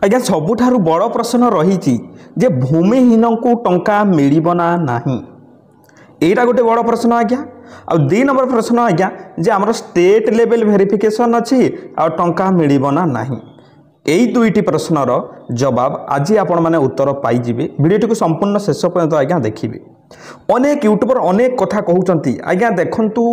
आज्ञा सबुठारु बड़ प्रश्न रही जे भूमिहीन को टंका मिलना नहीं यहीटा गोटे बड़ प्रश्न आज्ञा। आ 2 नंबर प्रश्न आज्ञा जे आमर स्टेट लेवल वेरिफिकेशन अच्छी आ टंका मिलना नहीं। यही दुईटी प्रश्नर जवाब आज आपण मैंने उत्तर पाइबे। भिडियोटी को संपूर्ण शेष पर्यंत आज्ञा देखिए। अनेक यूट्यूबर अनेक कथा कहते आज्ञा देखु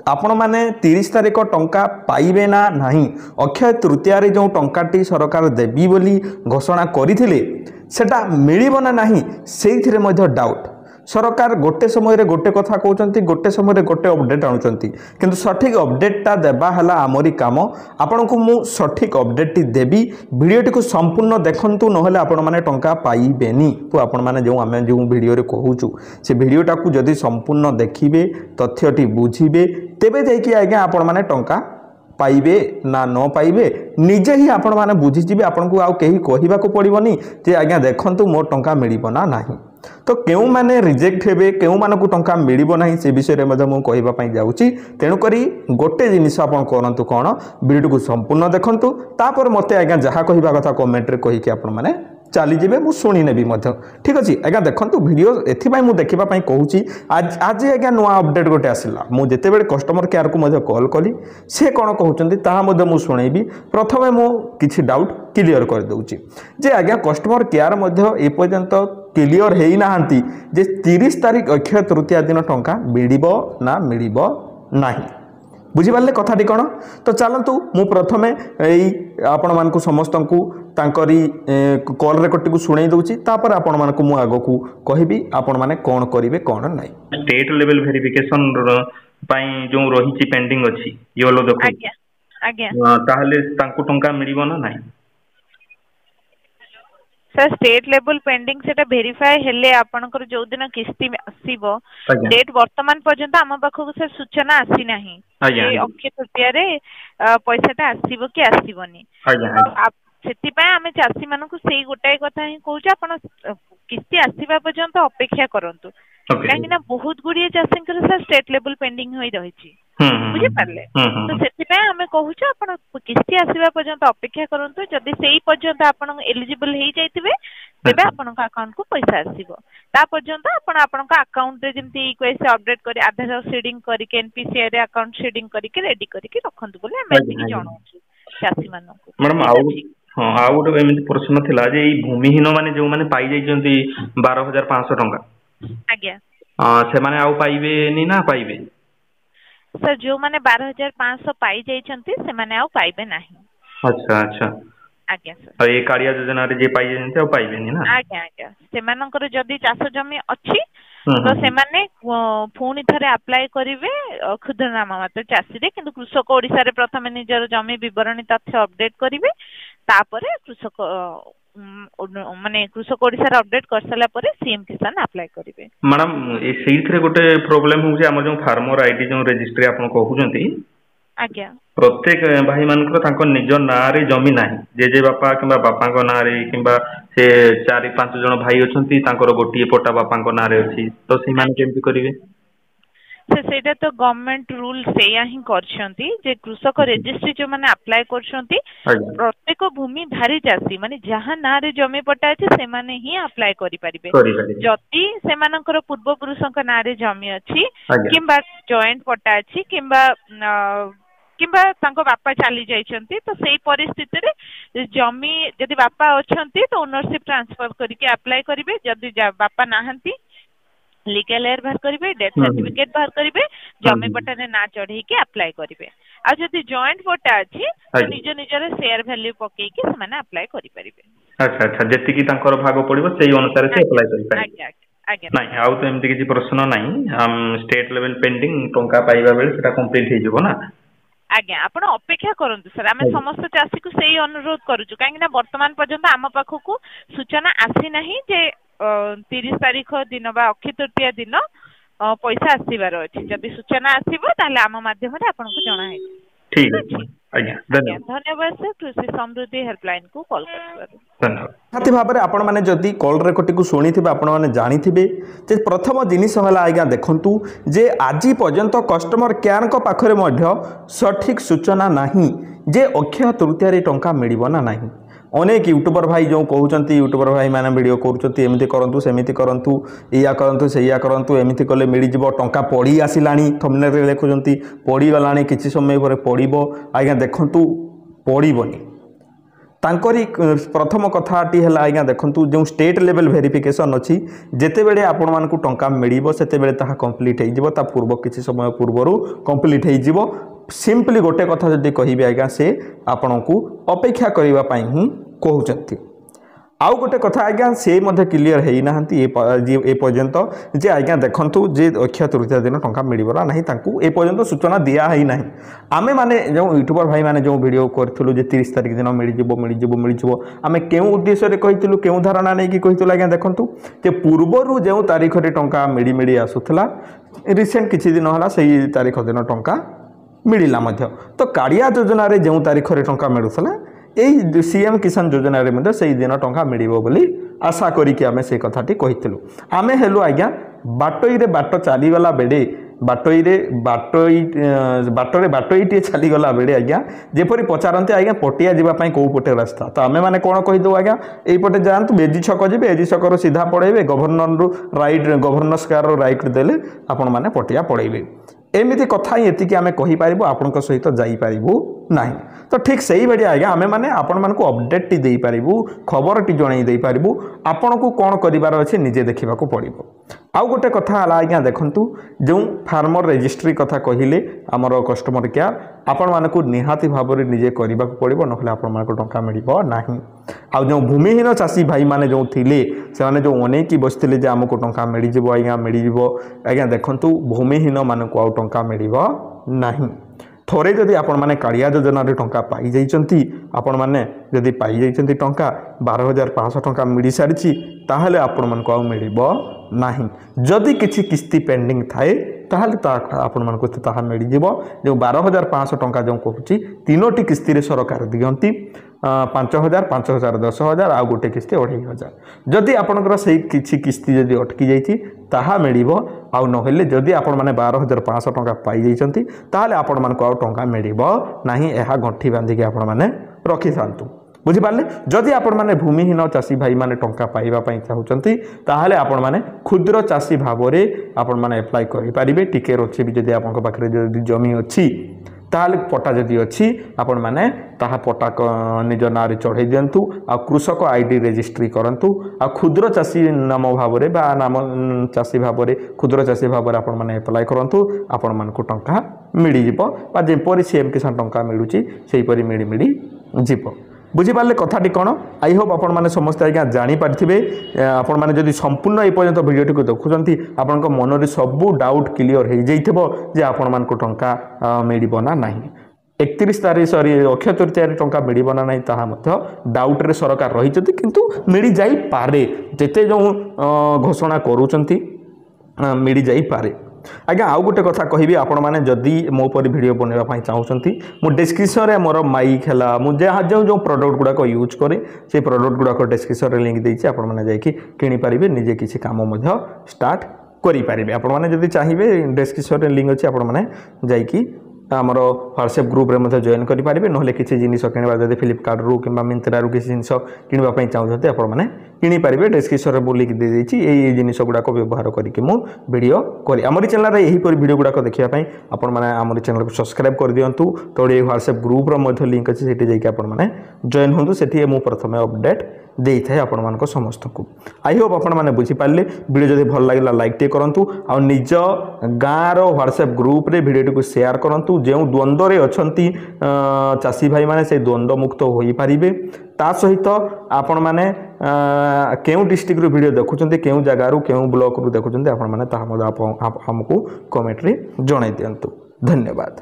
आपण मैंने 30 तारिख टंका पाइबे ना नहीं। अक्षय तृतीया जो टंकाटी सरकार देवी बोली घोषणा करथिले सेटा मिलिबो ना नहीं सेइथिरे मध्य डाउट। सरकार गोटे समय रे गोटे कथा कहते गोटे समय गोटे अपडेट आणुचंती किंतु सठिक अपडेटटा देबा हला आमरी काम। आपन को मु सठिक अपडेटटी देबी। वीडियोटी को संपूर्ण देखंतु नहले आपण माने टंका पाइबेनी। तो आपण माने जो आमे जो वीडियो रे कहूचु से वीडियोटा को जदि संपूर्ण देखिबे तथ्यटी बुझिबे तेबे जाइकी आज्ञा आपण माने टंका पाइबे ना न पाइबे निजे ही आपण माने बुझिजिबे। आपण को आउ केही कहिबा को पड़िबोनी जे आज्ञा देखंतु मोर टंका मिलिबो ना नाही। तो केउ माने रिजेक्ट हेबे केउ मानकु टंका मिलिबो नाही से विषय रे मधे मु कहिबा पई जाउची। तेनु करी गोटे जिनिस आपण करंतु कोन वीडियो को संपूर्ण देखंतु तापर मते आज्ञा जहा कहिबा कथा कमेंट रे कहि के आपण माने चली जीवे मु शुणी नेबी मध्य ठीक अच्छे आज्ञा देखंतु वीडियो एथिबाई मु देखिबा पई कहूची। आज आज आज्ञा नुआ अपडेट गोटे आसिला मु जेते बेले कस्टमर केयर को मध्य कॉल कली से कोन कहउचंती ताहा मध्य मु शुणेबी। प्रथमे मु किछि डाउट क्लियर कर दउची जे आज्ञा कस्टमर केयर मध्य ए पर्यंत क्लियर हेई नाहंती जे 30 तारिख अक्षय तृतीया दिन टंका मिलिबो ना मिलिबो नाही। बुझिपारे कथाटी कौन। तो चलतु मु प्रथमे आपण मानकु समस्त को तांकरी कॉल रेकॉर्ड को सुनाई दउची तापर आपण मानकु मु आगो को कहबी आपण माने कोन करिवे कोन नाही। स्टेट लेवल वेरिफिकेशन पई जो रहिची पेंडिंग अछि योलो देखो आज्ञा आज्ञा ताहले तांकु टंका मिलिबो ना नाही। सर स्टेट लेवल पेंडिंग सेटा वेरीफाई हेले आपनकर जो दिन किस्ती आसीबो डेट वर्तमान पर्यंत आम पाखक सर सूचना आसी नाही ए अक्षय तृतीया रे पैसाटा आसीबो कि आसीबोनी। सेति पय आमे चासी मानकु सेही गोटाय कथा ही कहूछ आपण किस्ती आसीबा पर्यंत अपेक्षा करंतु काहेकि ना बहुत गुडिये चासींकर सर स्टेट लेवल पेंडिंग होई रहिछि बुझि पारले। तो सेति पय आमे कहूछ आपण किस्ती आसीबा पर्यंत अपेक्षा करंतु जदि सेही पर्यंत आपण एलिजिबल हेई जाइतिबे तेबे आपण अकाउंट को पैसा आसीबो। ता पर्यंत आपण आपण अकाउंट रे जेमति इक्वेस अपडेट करी आधार सीडिंग करी के एनपीसीआई रे अकाउंट सीडिंग करी के रेडी करी के रखंतु बोले आमे एति जणाउछु चासी मानकु। मैडम हां आ गोटे एमति प्रश्न थिला जे ई भूमिहीन माने जो माने पाई जाइचंती 12500 टंका आज्ञा से माने आउ पाइबे नी ना पाइबे। सर जो माने 12500 पाई जाइचंती से माने आउ पाइबे नाही। अच्छा अच्छा आज्ञा सर और ये कारिया योजना रे जे पाई जाइचंती आउ पाइबे नी ना। आज्ञा आज्ञा से मानकर जदी चाष जमी अछि तो से माने पुणी थरे अप्लाई करिवे क्षुद्र नाम मात्र चासी रे किंतु कृषक ओडिसा रे प्रथमे निजर जमी विवरणी तथ्य अपडेट करिवे तापरे कृषक माने कृषक ओडिसा रे अपडेट कर सला परे सीएम किसान अप्लाई करिवे। मैडम ए सेइथरे गोटे प्रॉब्लम हो जे हम जो फार्मर आईडी जो रजिस्ट्री आपन कहउजंती आज्ञा प्रत्येक भाई मानकर तांको निज ना रे जमी नाही जे बापा किबा बापा को ना रे किबा से 4-5 जण भाई अछंती तांकर गोटिए पट्टा बापा को ना रे अछि तो से मान केमति करिवे। से सेटा तो गवर्नमेंट रूल सेया ही करछंती जे कृषक रजिस्ट्री जो माने अप्लाई करछंती प्रत्येक भूमि धारी चासी माने जहां ना रे जमी पट्टा अछि से माने ही अप्लाई करि परिबे। जति से मानकर पूर्व पुरुषक ना रे जमी अछि किबा जॉइंट पट्टा अछि किबा किबा तांको बापा चली जाइछंती तो सेही परिस्थिति रे जमी जदि बापा अछंती तो ओनरशिप ट्रांसफर करके अप्लाई करिवे। जदि बापा नाहंती लीगल एयर बाहर करिवे डेथ सर्टिफिकेट बाहर करिवे जमी पट्टा रे ना चढ़ी के अप्लाई करिवे। आ जदि जॉइंट पट्टा अछि तो निज निजरे शेयर वैल्यू पके के से माने अप्लाई करि परिवे। अच्छा अच्छा जेति की तांकर भाग पड़िबो सेही अनुसार से अप्लाई करि पाए। आज्ञा आज्ञा नहीं आउ तो एमति किछि प्रश्न नहीं हम स्टेट लेवल पेंडिंग टंका पाइबा बेले सेटा कंप्लीट हे जबो ना। आज्ञा आपण अपेक्षा करंतु सर आमे समस्त चासी को सेही अनुरोध करूछु काहेकि ना वर्तमान पर्यंत आम पाखकु सूचना आसी नाही जे 30 तारिख दिन बा अक्षय तृतीया दिन पैसा आसीबार अछि। जदि सूचना आसीबो ताले आम माध्यम रे आपण को जणा है। ठीक अछि आज्ञा धन्यवाद सर कृषि समृद्धि हेल्पलाइन को कॉल करथिबार धन्यवाद। साथी भाबरे आपण माने जदी कॉल रेकॉर्ड को सुनिथिबे आपण माने जानिथिबे जे प्रथम जिनिस होला आज्ञा देखंतु जे आजि पर्यंत कस्टमर केयर को पाखरे मध्य सठिक सूचना नाही जे अक्षय तृतीया रे टंका मिलिबो ना नाही। अनेक यूट्यूबर भाई जो कहते यूट्यूबर भाई मैंने वीडियो करुँच एमती करूँ सेमती करूँ या करूँ से करूँ एमती कले मिल टंका पड़ी आसला थंबनेल देखुं पड़गला किसी समय पर पड़ो आज्ञा देखूँ पड़ोनी तांकरी प्रथम कथाटी है आज्ञा देखूँ जो स्टेट लेवल वेरिफिकेशन अच्छी जिते बड़े आपण मानक टंका मिल से कंप्लीट हो पूर्व किसी समय पूर्वर कंप्लीट हो सिंपली गोटे कथा जदि कहि आज्ञा से आपण को अपेक्षा करने ही कहते आउ गोटे कथा आज्ञा से क्लीयर होना ए पर्यंत जे आज्ञा देखु जे अक्षय तृतीया दिन टंका मिलना ना ए पर्यंत सूचना दिया ही ना आमे माने जो यूट्यूबर भाई माने जो वीडियो करूँ 30 तारीख दिन मिल आमे क्यों उद्देश्य कहूँ क्यों धारणा नहीं कि कहूँ आज्ञा देखूँ जे पूर्वर जो तारीख में टंका मिली आसूला रिसेंट किसी दिन है से तारीख दिन टंका मिलला तो काड़िया योजना जो तारीख में टंका मिलूला यही सीएम किसान योजना रे से दिन टंका मिलिबो बोली आशा करिक आमे से कथाटी कहितलु आमे हेलु आज्ञा बाटोई रे बाट चलीगला बेड़े बाटोई रे बाटोईटे चलीगला बेड़े आज्ञा जेपरी पचारते आज्ञा पटिया जावाई कौ पटे रास्ता तो आमे माने कौन कहीदे आज्ञा यहीपटे जातु बेजी छक जी एजी छक सीधा पड़ेबे गवर्नर रु राइट गवर्नर स्कार राइट देले आपण माने पटिया पड़ेबे एमती कथा ही एति आमे कहि पारिबो आपनक सहित जाई पारिबो नाही तो ठीक सही भाई आज्ञा आमे माने आपण मानक अपडेट टी देई पारिबो खबर टी जणै देई पारिबो आपण को कोन करिवार अछि निजे देखिबा को पड़िबो आउ गोटे कथा हला आज्ञा देखंतु जो फार्मर रजिस्ट्री कथा कहिले हमर कस्टमर केयर आपण मानक निहाती भाव में निजे करबा को पड़िबो नखले आपण मानक टंका मिलिबो नाही आउ जो भूमिहीन चाषी भाई माने जो थिले से माने जो अनेक बसथिले जे हमको टंका मिल जिवो आज्ञा देखंतु भूमिहीन मानक आउ टंका मिलिबो नाही थोड़े जदि आपण माने कालिया योजना रे टंका पाई जाइचंती आपण माने जदि पाई जाइचंती टंका 12,500 टंका मिल सारिछि ताहले आपण मानको आ मिलिबो नाही जदि किछि किस्ती पेंडिंग थाए ताहले आपण मानको ताहा मिल जिवो जो 12,500 टंका जो कहूची तीनोटी किस्ती रे सरकार दियंती 5,000 5,000 10,000 आ गोटे किस्ती 2,500 जदि आपणकर से किछि किस्ती जदि अटकी जाइछि ताहा मिलिबो आ नहेले जदि आपण माने 12,500 टंका पाई जाइचंती ताहले आपण मानको आ टंका मिलिबो नाही एहा गंठी बांधी के आपण माने रखि थांतु बुझी पारले जदि आपण माने भूमिहीन चाषी भाई माने टंका पाइबा पई चाहुचंती ताहले आपण माने क्षुद्र चाषी भाबरे आपण माने अप्लाई करि परिबे टिके रोछि भी जदि आपन पाखरे जदि जमी अछि ताहले पट्टा जदि अछि आपण माने ताहा पट्टा निज नारे चढ़ाई दियंतु आ कृषक आईडी रजिस्ट्री करंतु आ क्षुद्र चाषी नाम भाबरे बा नाम चाषी भाबरे क्षुद्र चाषी भाबरे आपण माने अप्लाई करंतु आपण मानकु टंका मिली जिवो बा जेपरि सीएम किसान टंका मिलुची सेही परि मिली जिवो बुझी पारे कथाटी कौन आई होप आपण मैंने समस्त आज्ञा जापारे आपण मैंने जदि संपूर्ण ए पर्यंत भिडियोटी को देखुंत आपण मन में सबू डाउट क्लीयर हो जाइए आपण मान टंका मिलना ना 31 तारीख सॉरी अक्षय तृतीय टंका मिलना ना ताहा डाउट रे सरकार रही किंतु मिल जाई पारे जेते जो घोषणा करूचंती मिल जाई पारे आज्ञा आउ गोटे कथा कहबी आपण माने जदि मो पर वीडियो बनवाई चाहूँगी मो डिस्क्रिप्शन में मोर माइक है मुझे जो प्रोडक्ट गुड़ाक यूज करे से प्रोडक्ट गुड़ाक डिस्क्रिप्शन में लिंक देती आपण मैंने जाकि किनीपारे निजे किसी कम स्टार्ट करें आपण मैंने जदि चाहिए डिस्क्रिप्शन में लिंक अच्छी आपण मैंने जाकि आमर व्हाट्सएप ग्रुप रे जॉइन करेंगे ना किसी जिनिस किणवा जब फ्लिपकार्ट रू कि मिंत्रा रू किसी जिनिस किणवाई चाहते आपने किनीपारे डिस्क्रिप्शन में लिंक दे देती ये जिनिस गुड़ाक व्यवहार करके मुझ वीडियो करी आमरी चैनल यहीपर वीडियो गुड़ाक देखापी आपण मैंने आमरी चैनल को सब्सक्राइब कर दिंतु तोड़े व्हाट्सएप ग्रुप लिंक अच्छे से जाकि जॉइन हूँ से मुझे प्रथम अपडेट दे था आपण मान समस्त को आई होप आपण मैंने बुझीपारे वीडियो जब भल लगे लाइक टे करूँ आ निज गाँव व्हाट्सएप ग्रुप रे वीडियो को शेयर करूँ जो द्वंद्व अच्छा चाषी भाई माने से द्वंद्व मुक्त हो पारे ता सहित आपण मैंने क्यों डिस्ट्रिक्ट रू वीडियो देखुं क्यों जगार क्यों ब्लॉक रू देखुं आपण मैंने आमको कमेंट रे जणाई दिंतु धन्यवाद।